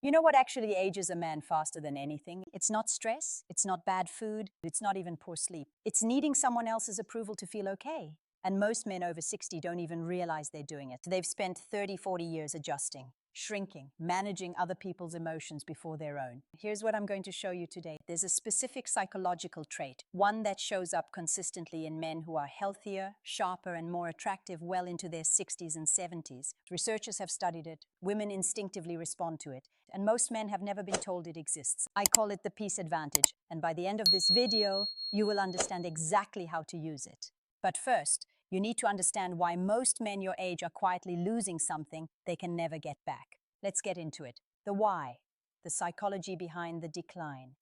You know what actually ages a man faster than anything? It's not stress, it's not bad food, it's not even poor sleep. It's needing someone else's approval to feel okay. And most men over 60 don't even realize they're doing it. They've spent 30, 40 years adjusting, shrinking, managing other people's emotions before their own. Here's what I'm going to show you today. There's a specific psychological trait, one that shows up consistently in men who are healthier, sharper, and more attractive well into their 60s and 70s. Researchers have studied it. Women instinctively respond to it, and most men have never been told it exists. I call it the peace advantage, and by the end of this video, you will understand exactly how to use it. But first, you need to understand why most men your age are quietly losing something they can never get back. Let's get into it. The why, the psychology behind the decline.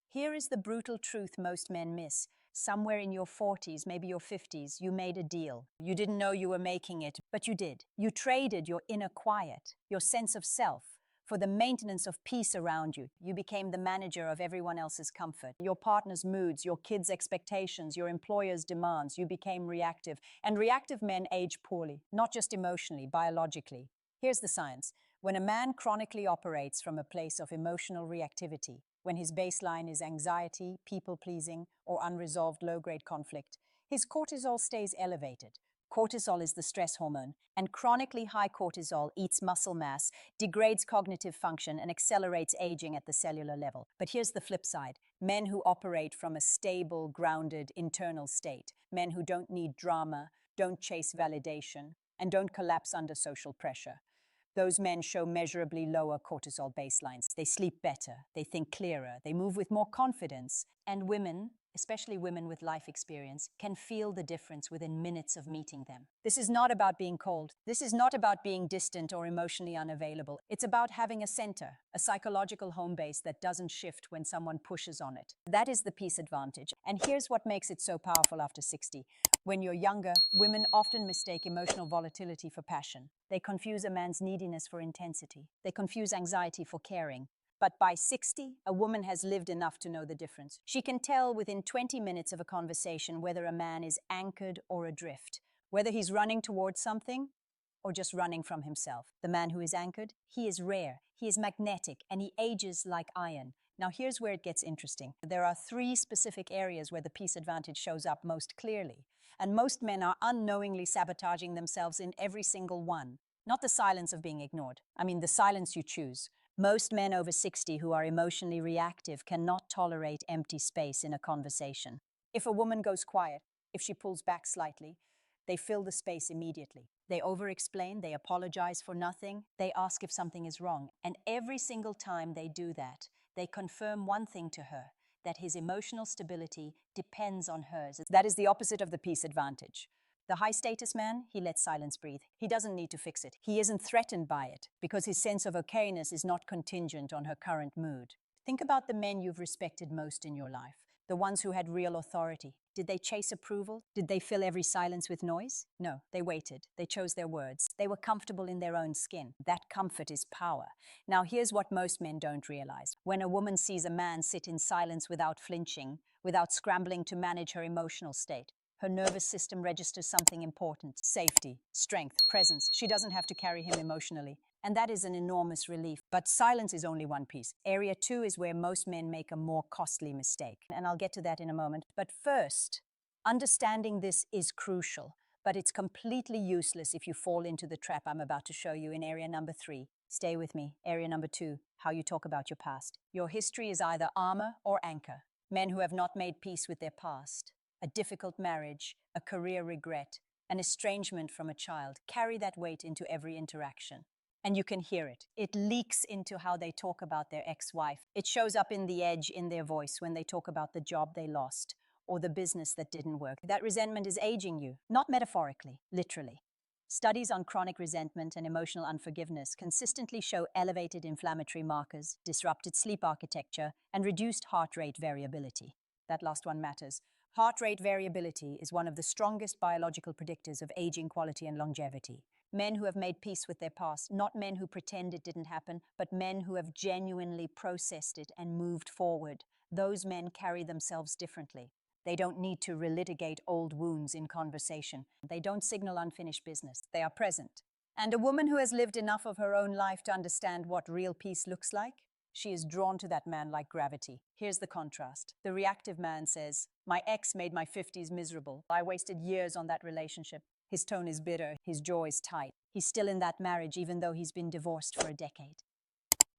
Here is the brutal truth most men miss. Somewhere in your 40s, maybe your 50s, you made a deal. You didn't know you were making it, but you did. You traded your inner quiet, your sense of self, for the maintenance of peace around you. You became the manager of everyone else's comfort. Your partner's moods, your kids' expectations, your employer's demands. You became reactive. And reactive men age poorly, not just emotionally, biologically. Here's the science. When a man chronically operates from a place of emotional reactivity, when his baseline is anxiety, people-pleasing, or unresolved low-grade conflict, his cortisol stays elevated. Cortisol is the stress hormone, and chronically high cortisol eats muscle mass, degrades cognitive function, and accelerates aging at the cellular level. But here's the flip side. Men who operate from a stable, grounded, internal state, men who don't need drama, don't chase validation, and don't collapse under social pressure. Those men show measurably lower cortisol baselines. They sleep better, they think clearer, they move with more confidence. And women, especially women with life experience, can feel the difference within minutes of meeting them. This is not about being cold. This is not about being distant or emotionally unavailable. It's about having a center, a psychological home base that doesn't shift when someone pushes on it. That is the peace advantage. And here's what makes it so powerful after 60. When you're younger, women often mistake emotional volatility for passion. They confuse a man's neediness for intensity. They confuse anxiety for caring. But by 60, a woman has lived enough to know the difference. She can tell within 20 minutes of a conversation whether a man is anchored or adrift, whether he's running towards something or just running from himself. The man who is anchored, he is rare, he is magnetic, and he ages like iron. Now here's where it gets interesting. There are 3 specific areas where the peace advantage shows up most clearly, and most men are unknowingly sabotaging themselves in every single one. Not the silence of being ignored. I mean, the silence you choose. Most men over 60 who are emotionally reactive cannot tolerate empty space in a conversation. If a woman goes quiet, if she pulls back slightly, they fill the space immediately. They over-explain, they apologize for nothing, they ask if something is wrong. And every single time they do that, they confirm one thing to her, that his emotional stability depends on hers. That is the opposite of the peace advantage. The high-status man, he lets silence breathe. He doesn't need to fix it. He isn't threatened by it because his sense of okayness is not contingent on her current mood. Think about the men you've respected most in your life, the ones who had real authority. Did they chase approval? Did they fill every silence with noise? No, they waited. They chose their words. They were comfortable in their own skin. That comfort is power. Now, here's what most men don't realize. When a woman sees a man sit in silence without flinching, without scrambling to manage her emotional state, her nervous system registers something important: safety, strength, presence. She doesn't have to carry him emotionally. And that is an enormous relief. But silence is only one piece. Area 2 is where most men make a more costly mistake. And I'll get to that in a moment. But first, understanding this is crucial. But it's completely useless if you fall into the trap I'm about to show you in area number 3. Stay with me. Area number 2, how you talk about your past. Your history is either armor or anchor. Men who have not made peace with their past, a difficult marriage, a career regret, an estrangement from a child, carry that weight into every interaction. And you can hear it. It leaks into how they talk about their ex-wife. It shows up in the edge in their voice when they talk about the job they lost or the business that didn't work. That resentment is aging you, not metaphorically, literally. Studies on chronic resentment and emotional unforgiveness consistently show elevated inflammatory markers, disrupted sleep architecture, and reduced heart rate variability. That last one matters. Heart rate variability is one of the strongest biological predictors of aging quality and longevity. Men who have made peace with their past, not men who pretend it didn't happen, but men who have genuinely processed it and moved forward. Those men carry themselves differently. They don't need to relitigate old wounds in conversation. They don't signal unfinished business. They are present. And a woman who has lived enough of her own life to understand what real peace looks like, she is drawn to that man like gravity. Here's the contrast. The reactive man says, "My ex made my 50s miserable. I wasted years on that relationship." His tone is bitter, his jaw is tight. He's still in that marriage even though he's been divorced for a decade.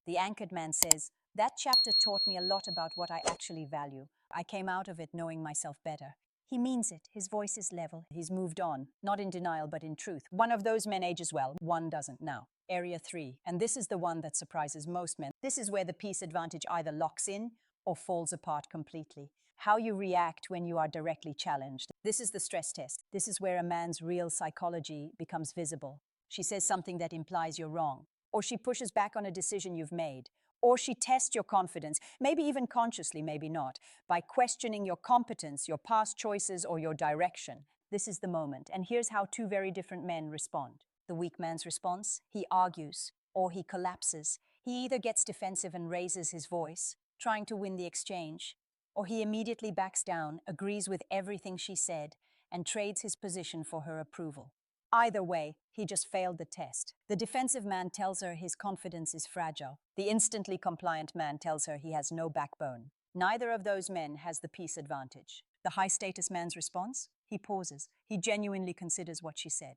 The anchored man says, "That chapter taught me a lot about what I actually value. I came out of it knowing myself better." He means it. His voice is level. He's moved on, not in denial, but in truth. One of those men ages well, one doesn't. Now, area 3. And this is the one that surprises most men. This is where the peace advantage either locks in or falls apart completely. How you react when you are directly challenged. This is the stress test. This is where a man's real psychology becomes visible. She says something that implies you're wrong, or she pushes back on a decision you've made, or she tests your confidence, maybe even consciously, maybe not, by questioning your competence, your past choices, or your direction. This is the moment, and here's how two very different men respond. The weak man's response: he argues, or he collapses. He either gets defensive and raises his voice, trying to win the exchange, or he immediately backs down, agrees with everything she said, and trades his position for her approval. Either way, he just failed the test. The defensive man tells her his confidence is fragile. The instantly compliant man tells her he has no backbone. Neither of those men has the peace advantage. The high-status man's response? He pauses. He genuinely considers what she said.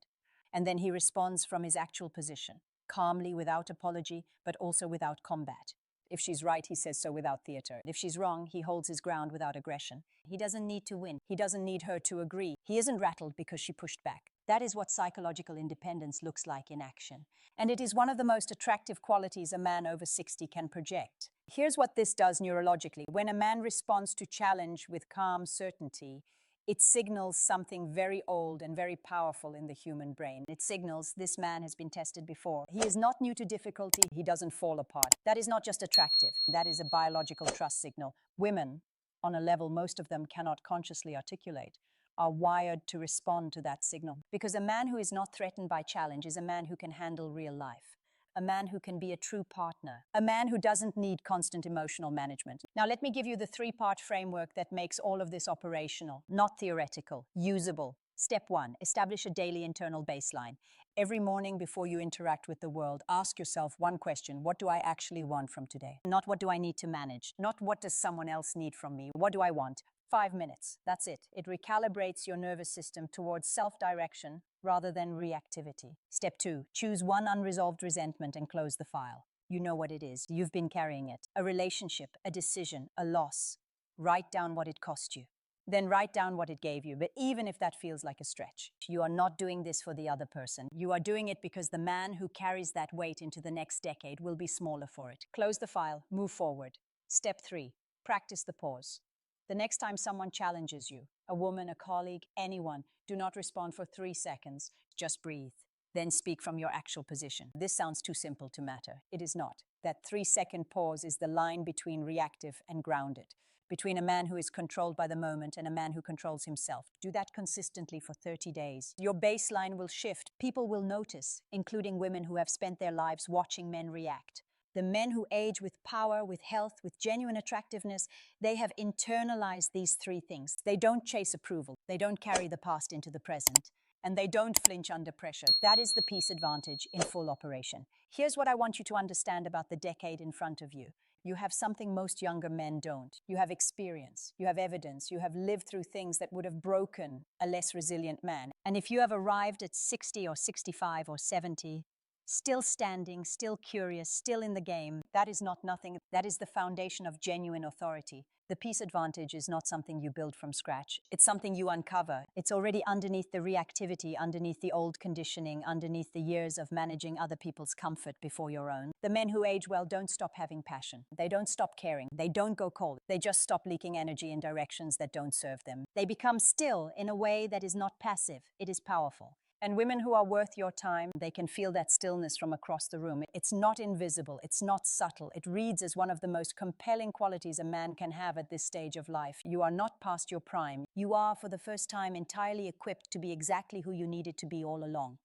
And then he responds from his actual position, calmly, without apology, but also without combat. If she's right, he says so without theater. If she's wrong, he holds his ground without aggression. He doesn't need to win. He doesn't need her to agree. He isn't rattled because she pushed back. That is what psychological independence looks like in action. And it is one of the most attractive qualities a man over 60 can project. Here's what this does neurologically. When a man responds to challenge with calm certainty, it signals something very old and very powerful in the human brain. It signals this man has been tested before. He is not new to difficulty. He doesn't fall apart. That is not just attractive. That is a biological trust signal. Women, on a level most of them cannot consciously articulate, are wired to respond to that signal. Because a man who is not threatened by challenge is a man who can handle real life. A man who can be a true partner, a man who doesn't need constant emotional management. Now, let me give you the 3-part framework that makes all of this operational, not theoretical, usable. Step 1, establish a daily internal baseline. Every morning before you interact with the world, ask yourself one question: what do I actually want from today? Not what do I need to manage, not what does someone else need from me, what do I want? 5 minutes, that's it. It recalibrates your nervous system towards self-direction rather than reactivity. Step 2, choose one unresolved resentment and close the file. You know what it is. You've been carrying it. A relationship, a decision, a loss. Write down what it cost you. Then write down what it gave you. But even if that feels like a stretch, you are not doing this for the other person. You are doing it because the man who carries that weight into the next decade will be smaller for it. Close the file, move forward. Step 3, practice the pause. The next time someone challenges you, a woman, a colleague, anyone, do not respond for 3 seconds. Just breathe. Then speak from your actual position. This sounds too simple to matter. It is not. That 3-second pause is the line between reactive and grounded, between a man who is controlled by the moment and a man who controls himself. Do that consistently for 30 days. Your baseline will shift. People will notice, including women who have spent their lives watching men react. The men who age with power, with health, with genuine attractiveness, they have internalized these 3 things. They don't chase approval. They don't carry the past into the present. And they don't flinch under pressure. That is the peace advantage in full operation. Here's what I want you to understand about the decade in front of you. You have something most younger men don't. You have experience, you have evidence, you have lived through things that would have broken a less resilient man. And if you have arrived at 60 or 65 or 70, still standing, still curious, still in the game, that is not nothing. That is the foundation of genuine authority. The peace advantage is not something you build from scratch. It's something you uncover. It's already underneath the reactivity, underneath the old conditioning, underneath the years of managing other people's comfort before your own. The men who age well don't stop having passion. They don't stop caring. They don't go cold. They just stop leaking energy in directions that don't serve them. They become still in a way that is not passive. It is powerful. And women who are worth your time, they can feel that stillness from across the room. It's not invisible. It's not subtle. It reads as one of the most compelling qualities a man can have at this stage of life. You are not past your prime. You are, for the first time, entirely equipped to be exactly who you needed to be all along.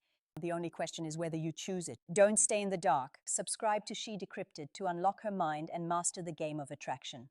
The only question is whether you choose it. Don't stay in the dark. Subscribe to Decrypted to unlock her mind and master the game of attraction.